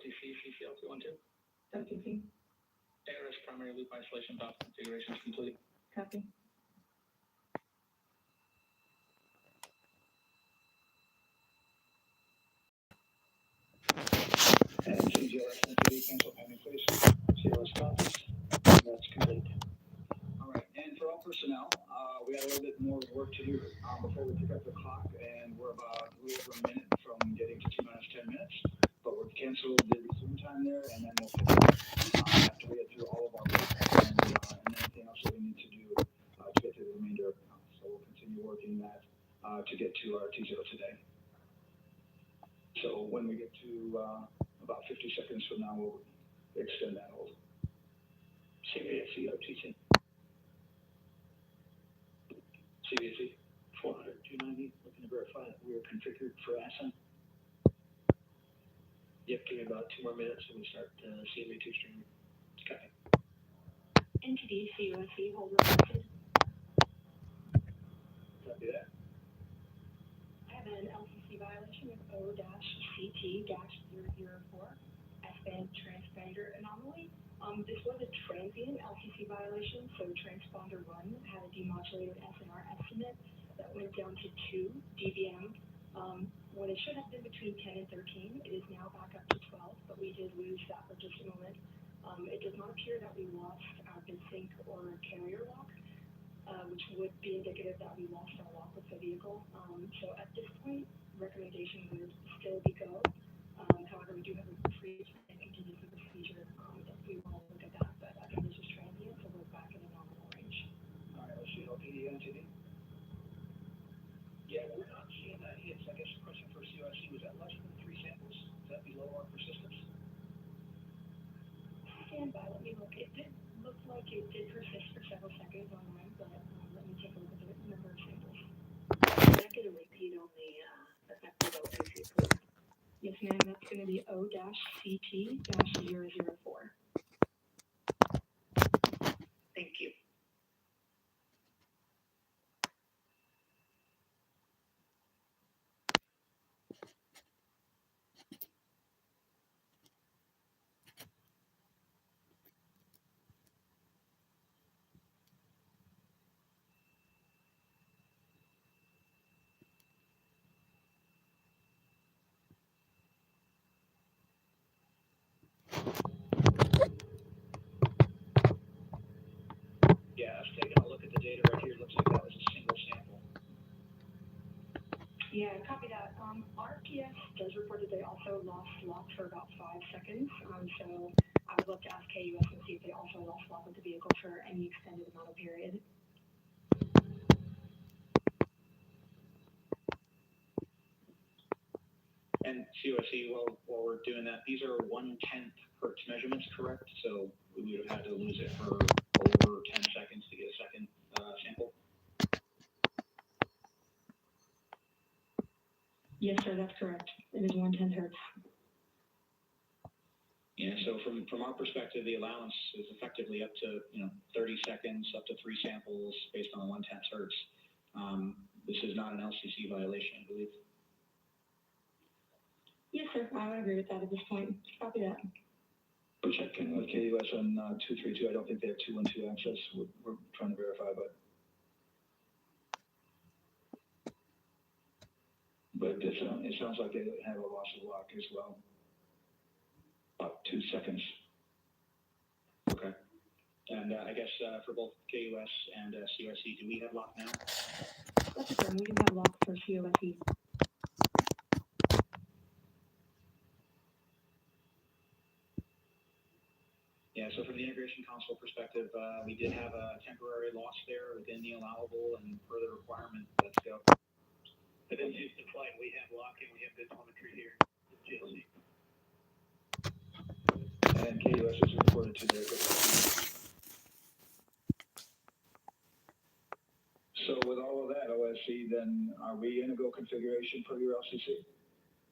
LTC CCL212. LTC. ARS primary loop isolation path configuration is complete. Copy. And CGLS entity cancel pending, please. CLS copies. That's complete. All right, and for all personnel, we have a little bit more work to do before we pick up the clock, and we're about a little over a minute from getting to 2 minutes, 10 minutes. But we've canceled the resume time there, and then we'll pick up after we get through all of our work and anything else that we need to do to get through the remainder of the month. So we'll continue working that to get to our T0 today. So when we get to about 50 seconds from now, we'll extend that hold. CVSC OTC. CVSC 400 290. Looking to verify that we are configured for ASA. Yep, give me about 2 more minutes and we start CV2 streaming. Copy. NTD CUSC hold requested. Copy that. I have an LTC violation of O-CT-004 S-band transponder anomaly. This was a transient LTC violation, so transponder 1 had a demodulated SNR estimate that went down to 2 dBm. When it should have been between 10 and 13, it is now back up to 12, but we did lose that for just a moment. It does not appear that we lost our BitSync or carrier lock, which would be indicative that we lost our lock with the vehicle. So at this point, recommendation would still be go. However, we do have a pre-and contingency procedure if we want to look at that, but I think this is transient, so we're back in a nominal range. All right, let's see LPD NTD. Yeah, we're not seeing that hits. I guess the question for COSC was that less than 3 samples? Is that below our persistence? Stand by, let me look. It did look like it did persist for several seconds online, but let me take a look at the number of samples. Can I get a repeat on the effective LTC, please? Yes, ma'am, that's going to be O-CT-004. Thank you. Yeah, I was taking a look at the data right here. It looks like that was a single sample. Yeah, copy that. RPS does report that they also lost lock for about 5 seconds. So I would love to ask KUS and see if they also lost lock with the vehicle for any extended amount of period. And COSC, while we're doing that, these are 1/10 hertz measurements, correct? So we would have had to lose it for over 10 seconds to get a second sample. Yes, sir, that's correct. It is 1/10 hertz. Yeah, so from our perspective, the allowance is effectively up to 30 seconds, up to 3 samples based on 1/10 hertz. This is not an LCC violation, I believe. Yes, sir, I would agree with that at this point. Copy that. We're checking with KUS on 232. I don't think they have 212 access. We're trying to verify, but it sounds like they have a loss of lock as well. About 2 seconds. Okay. And I guess for both KUS and COSC, do we have lock now? That's okay. We do have lock for COSC. Yeah, so from the integration console perspective, we did have a temporary loss there within the allowable and per the requirement. Let's go. But then use the flight. We have lock and we have good telemetry here. GLC. And KUS is reported to their. So with all of that OSC, then are we in a go configuration for your LCC?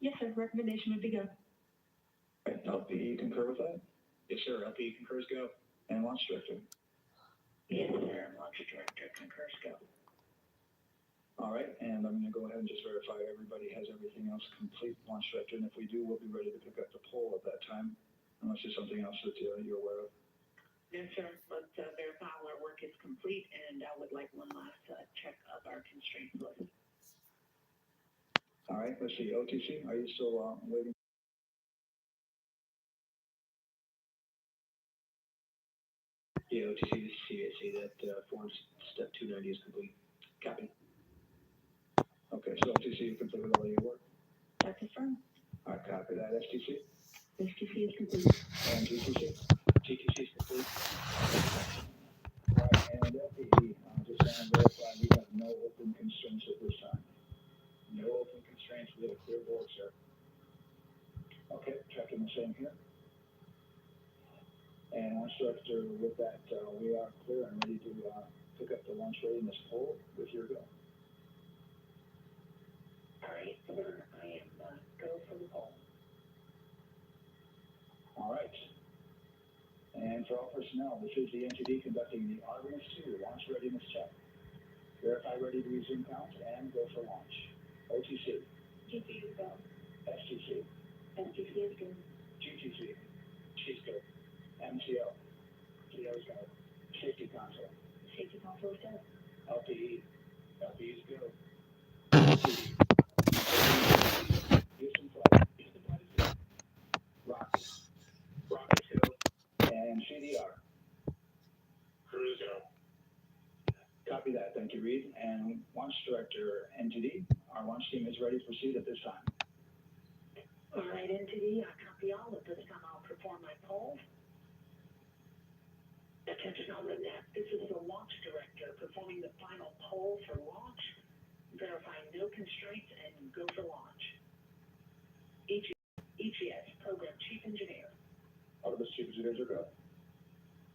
Yes, sir. Recommendation would be go. Right, LPE concur with that? Yes, sir. LPE concurs go. And launch director? Yes, sir. Launch director concurs go. All right, and I'm gonna go ahead and just verify everybody has everything else complete, launch director, and if we do, we'll be ready to pick up the poll at that time, unless there's something else that you're aware of. No, sir, let's verify all our work is complete, and I would like one last check of our constraints list. All right, let's see, OTC, are you still waiting? Yeah, OTC, this is CAC, that Form Step 290 is complete. Copy. Okay, so OTC, you complete with all your work? That's confirmed. All right, copy that. STC? STC is complete. And GTC? GTC is complete. All right, and FPE, just want to verify we have no open constraints at this time. No open constraints, we have a clear board, sir. Okay, checking the same here. And launch director, with that, we are clear and ready to pick up the launch readiness poll with your go. All right, sir, I am go for the poll. All right. And for all personnel, this is the NTD conducting the ARtemis 2 launch readiness check. Verify ready to resume count and go for launch. OTC. GT is go. STC. STC is good. GTC. She's good. MCO. CO's go. Safety console. Safety console is good. LPE. LPE's go. Houston flight. Houston flight is go. Rocket. Rocket's go. And CDR. Cruise go. Copy that. Thank you, Reed. And launch director, NTD, our launch team is ready to proceed at this time. All right, NTD, I copy all. At this time, I'll perform my poll. Attention on the net. This is the launch director performing the final poll for launch, verifying no constraints, and go for launch. EGS, Program Chief Engineer. ARtemis Chief Engineers are go.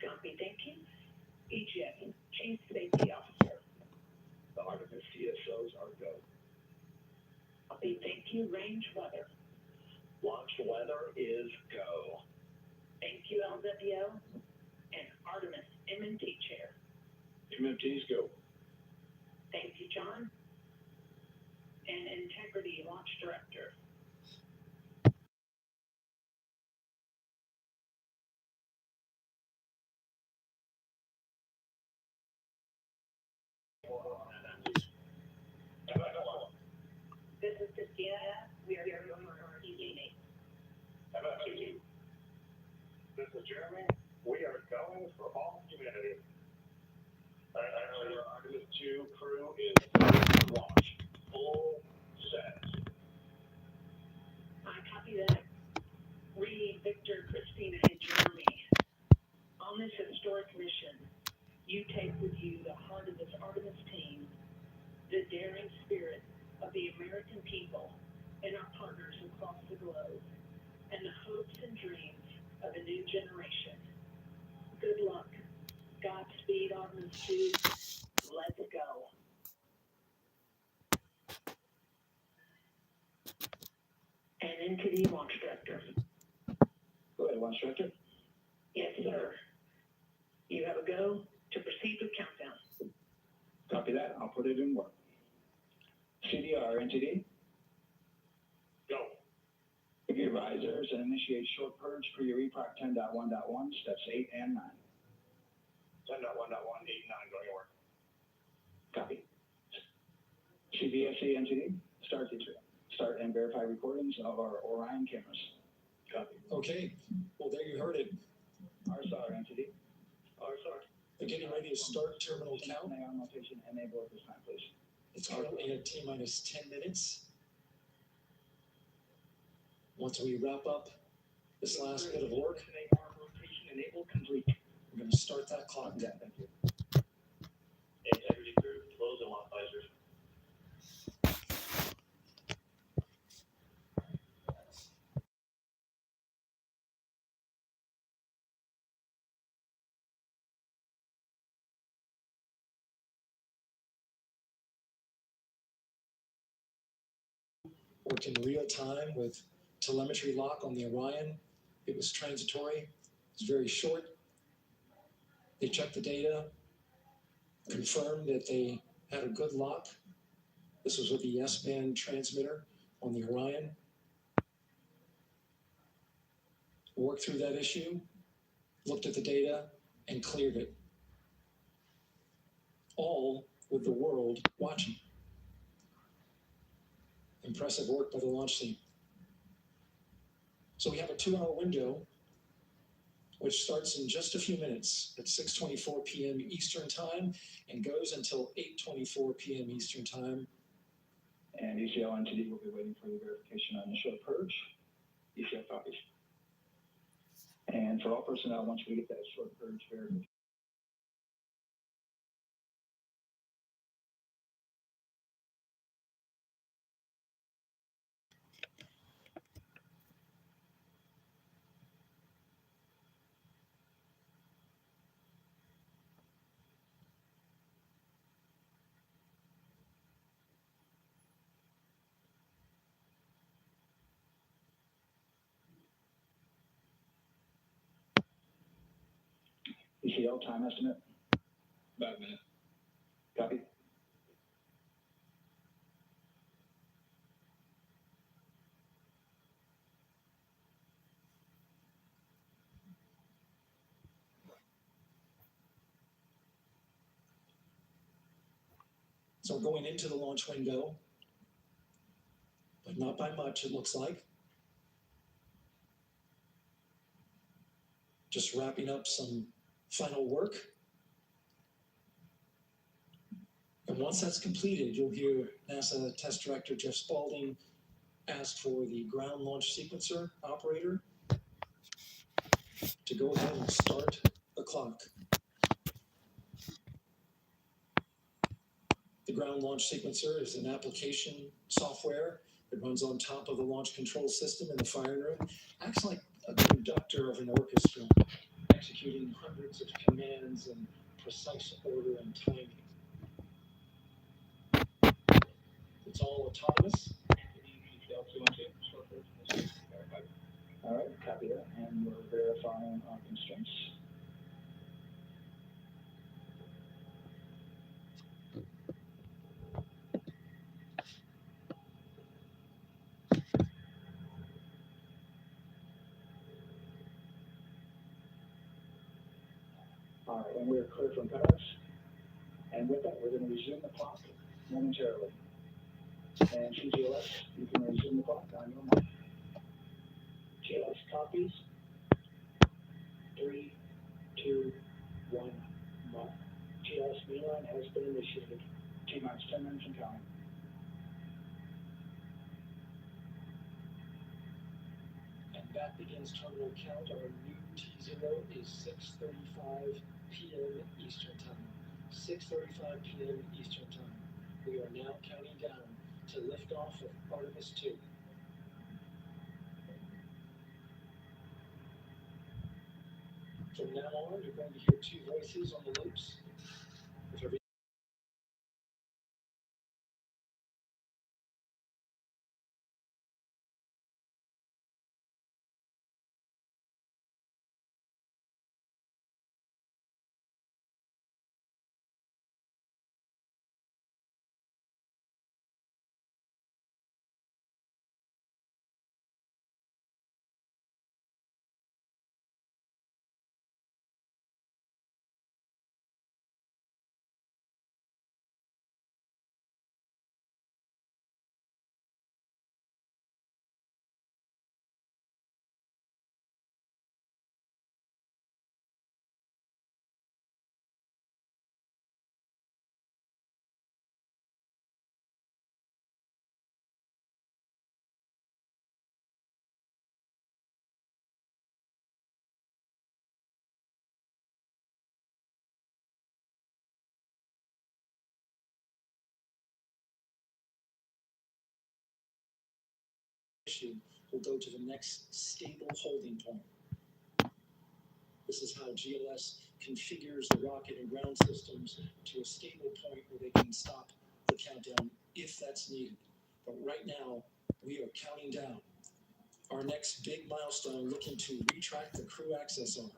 Copy, thank you. EGS, Chief Safety Officer. The ARtemis CSOs are go. Copy, thank you. Range weather. Launch weather is go. Thank you, LWO. And ARtemis MMT Chair. MMT's go. Thank you, John. And Integrity Launch Director. This is Christina. We are here on our TV. MFTG. This is Jeremy. We are going for all humanity. Actually, our ARtemis 2 crew is launch. Full set. I copy that. Reed, Victor, Christina, and Jeremy. On this historic mission, you take with you the heart of this ARtemis team, the daring spirit of the American people and our partners across the globe, and the hopes and dreams of a new generation. Good luck. Godspeed, ARtemis 2. Let's go. And NTD Launch Director. Go ahead, launch director. Yes, sir. You have a go to proceed with countdown. Copy that. I'll put it in work. CDR, NTD. Go. Begin risers and initiate short purge for your EPROC 10.1.1, steps 8 and 9. 10.1.1, 8 and 9, going to work. Copy. CBSE, NTD. Start and verify recordings of our Orion cameras. Copy. Okay, well, there you heard it. RSAR, NTD. RSAR. They're getting ready to start terminal count. On location, enable at this time, please. It's currently at T-minus 10 minutes. Once we wrap up this last bit of work, Enable complete. we're going to start that clock. Yeah, thank you. Integrity crew, close and lock visors. Worked in real time with telemetry lock on the Orion. It was transitory. It was very short. They checked the data, confirmed that they had a good lock, This was with the S-band transmitter on the Orion. Worked through that issue, looked at the data, and cleared it. All with the world watching. Impressive work by the launch team. So we have a 2-hour window, which starts in just a few minutes at 6:24 p.m. Eastern Time and goes until 8:24 p.m. Eastern Time. And ECL entity will be waiting for the verification on the short purge. ECL copies. And for all personnel, once we get that short purge verification, ECL time estimate, About a minute. copy. So we're going into the launch window, but not by much, it looks like. Just wrapping up some final work. And once that's completed, you'll hear NASA Test Director Jeff Spaulding ask for the ground launch sequencer operator to go ahead and start the clock. The ground launch sequencer is an application software that runs on top of the launch control system in the firing room. Acts like a conductor of an orchestra, executing hundreds of commands in precise order and timing. It's all autonomous. ECL 212, short purge. Verified. All right, copy that, and we're verifying our constraints. All right, and we're clear from cutoffs. And with that, we're going to resume the clock momentarily. And CGLS, you can resume the clock on your mark. GLS copies. 3, 2, 1, mark. GLS mainline has been initiated. T-minus 10 minutes and counting. And that begins terminal count. Our new T0 is 6:35 p.m. Eastern Time. 6:35 p.m. Eastern Time. We are now counting down to liftoff of Artemis 2. From now on, you're going to hear two voices on the loops. If every issue will go to the next stable holding point. This is how GLS configures the rocket and ground systems to a stable point where they can stop the countdown if that's needed. But right now, we are counting down. Our next big milestone, looking to retract the crew access arm.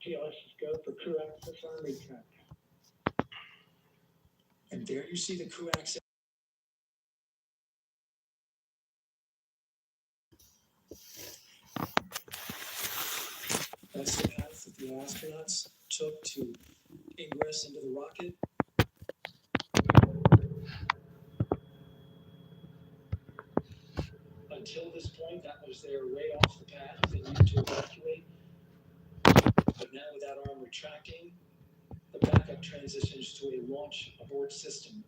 GLS is go for crew access arm retract. And there you see the crew access. That's the path that the astronauts took to ingress into the rocket. Until this point, that was their way off the path. They needed to evacuate. But now with that arm retracting, the backup transitions to a launch abort system.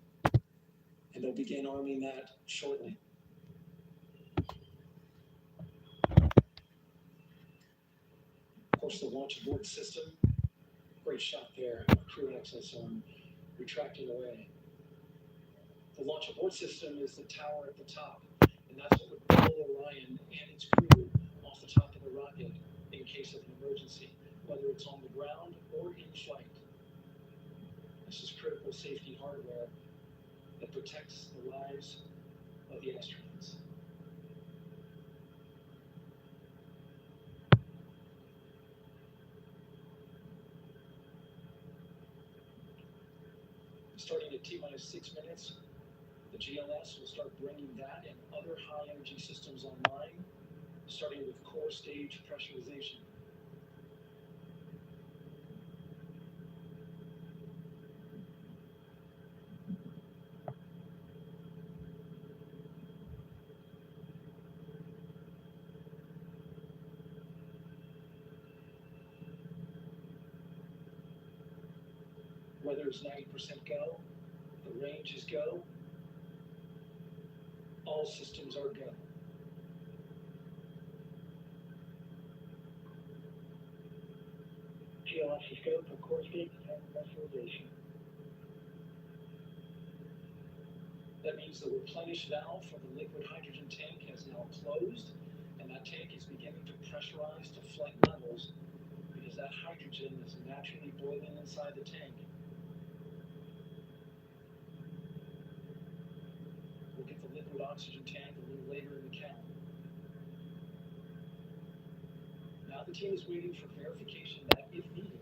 And they'll begin arming that shortly. Of course, the launch abort system, great shot there, crew access arm retracting away. The launch abort system is the tower at the top, and that's what would pull Orion and its crew off the top of the rocket in case of an emergency, whether it's on the ground or in flight. This is critical safety hardware that protects the lives of the astronauts. Starting at T-minus 6 minutes, the GLS will start bringing that and other high-energy systems online, starting with core stage pressurization. Weather is 90% go, the range is go, all systems are go. GLS is go for core stage and pressurization. That means the replenish valve for the liquid hydrogen tank has now closed, and that tank is beginning to pressurize to flight levels because that hydrogen is naturally boiling inside the tank. We'll get the liquid oxygen tank a little later in the count. Now the team is waiting for verification that, if needed,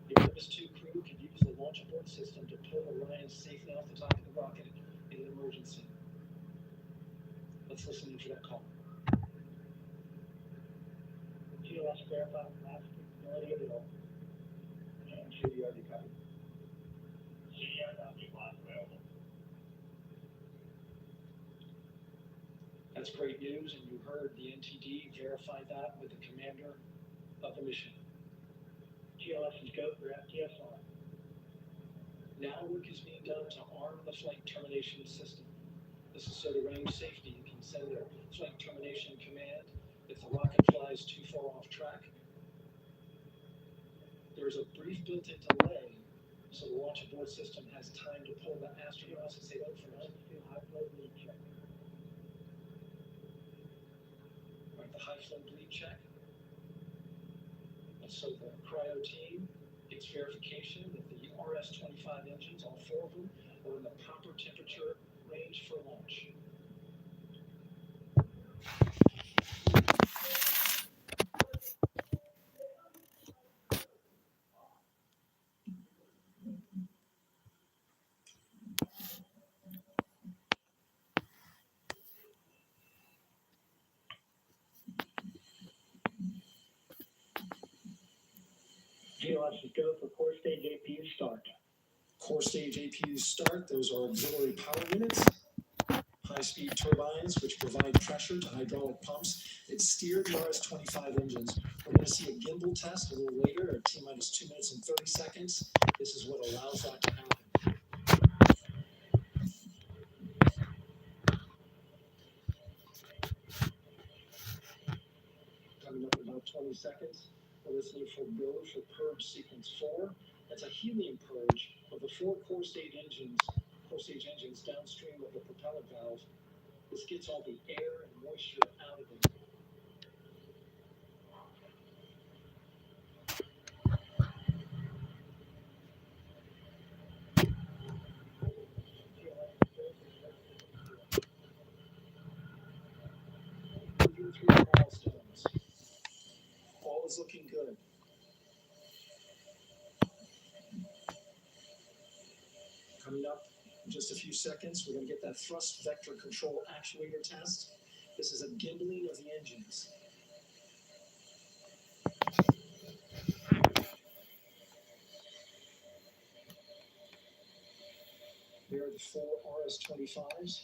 the ARtemis 2 crew could use the launch abort system to pull Orion safely off the top of the rocket in an emergency. Let's listen into that call. GLS verify last capability available. And CDRD copy. CDRD last available. That's great news, and you heard the NTD verify that with the commander of the mission. GLS is go for FTSR. Now work is being done to arm the flight termination system. This is so the range safety can send a flight termination command if the rocket flies too far off track. There is a brief built-in delay, so the launch abort system has time to pull the astronauts as they look for High flow bleed check. the high flow bleed check. And so the cryo team gets verification that the RS-25 engines, all 4 of them, are in the proper temperature range for launch. GLS is go for core stage APU start. Core stage APUs start. Those are auxiliary power units, high-speed turbines which provide pressure to hydraulic pumps that steer the RS-25 engines. We're going to see a gimbal test a little later at T-minus 2 minutes and 30 seconds. This is what allows that to happen. Coming up in about 20 seconds, we're listening for go for purge sequence 4. That's a helium purge of the 4 core stage engines downstream of the propeller valve. This gets all the air and moisture out of it. Moving through the milestones. All is looking good. Coming up In just a few seconds, we're going to get that thrust vector control actuator test. This is a gimbling of the engines. Here are the 4 RS-25s,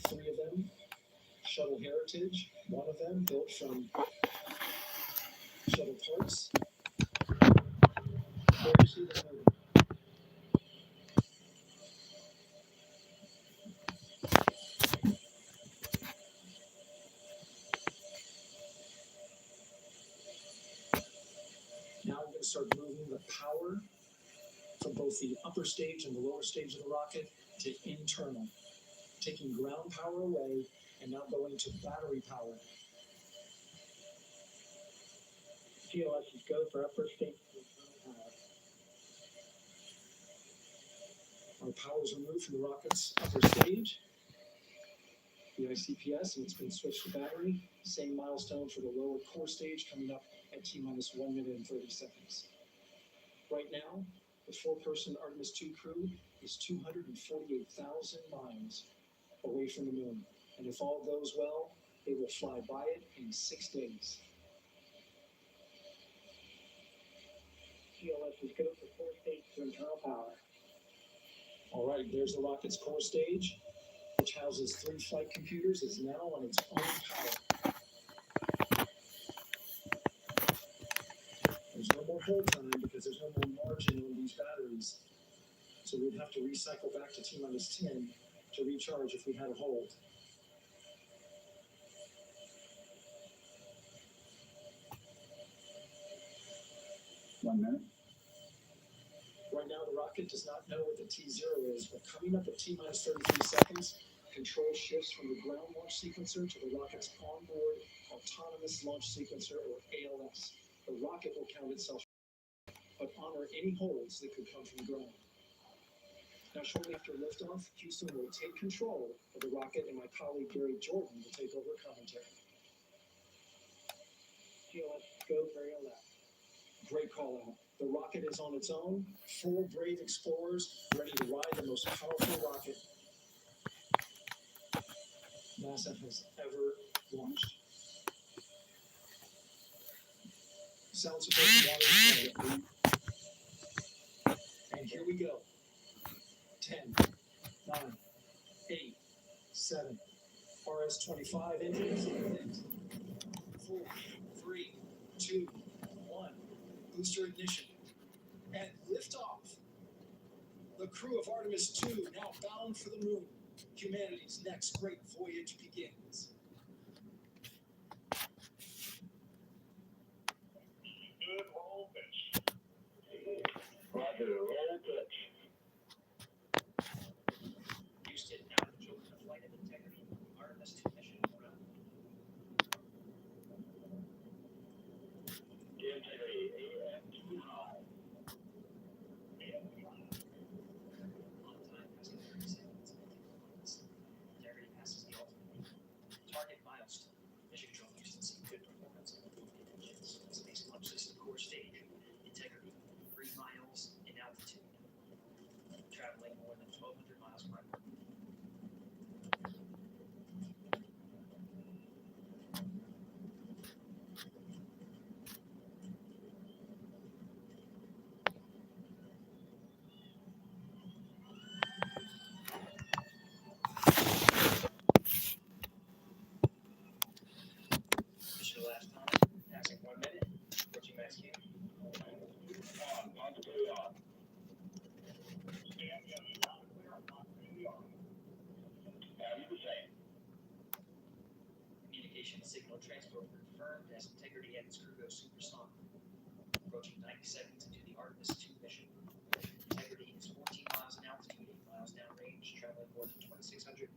3 of them Shuttle Heritage, 1 of them built from shuttle parts. There you see them moving. Now we're going to start moving the power from both the upper stage and the lower stage of the rocket to internal, taking ground power away and now going to battery power. GLS is go for upper stage. Our power is removed from the rocket's upper stage, the ICPS, and it's been switched to battery. Same milestone for the lower core stage coming up at T-minus 1 minute and 30 seconds. Right now, the 4-person Artemis 2 crew is 248,000 miles away from the moon. And if all goes well, they will fly by it in 6 days. GLS is go for core stage to internal power. All right, there's the rocket's core stage, which houses 3 flight computers. It's now on its own power. There's no more hold time because there's no more margin on these batteries. So we'd have to recycle back to T-minus 10 to recharge if we had a hold. One minute. Right now, the rocket does not know what the T0 is, but coming up at T-minus 33 seconds, control shifts from the ground launch sequencer to the rocket's onboard autonomous launch sequencer, or ALS. The rocket will count itself, but honor any holds that could come from the ground. Now, shortly after liftoff, Houston will take control of the rocket, and my colleague Gary Jordan will take over commentary. GLS go for ALS. Great call out. The rocket is on its own. 4 brave explorers ready to ride the most powerful rocket NASA has ever launched. Sound support and water is and here we go. 10, 9, 8, 7. RS-25 engines. 4, 3, 2, 1. Booster ignition. And liftoff. The crew of Artemis 2 now bound for the moon. Humanity's next great voyage begins. Good roll pitch. Roger, roll pitch. Houston, now the children of flight and integrity. Artemis 2 mission run. Integrity, AM2 high. On time, passing 30 seconds. Integrity passes the ultimate target milestone. Mission control Houston see good performance on the engines. Space launch system core stage. Integrity, 3 miles in altitude. Traveling more than 1,200 miles per hour. Mission last time, passing 1 minute, approaching max Q. Longitude on. As the same. Communication signal transport confirmed as Integrity and its crew go supersonic. Approaching 90 seconds into the Artemis 2 mission. Integrity is 14 miles in altitude, 8 miles downrange, traveling more than 2,600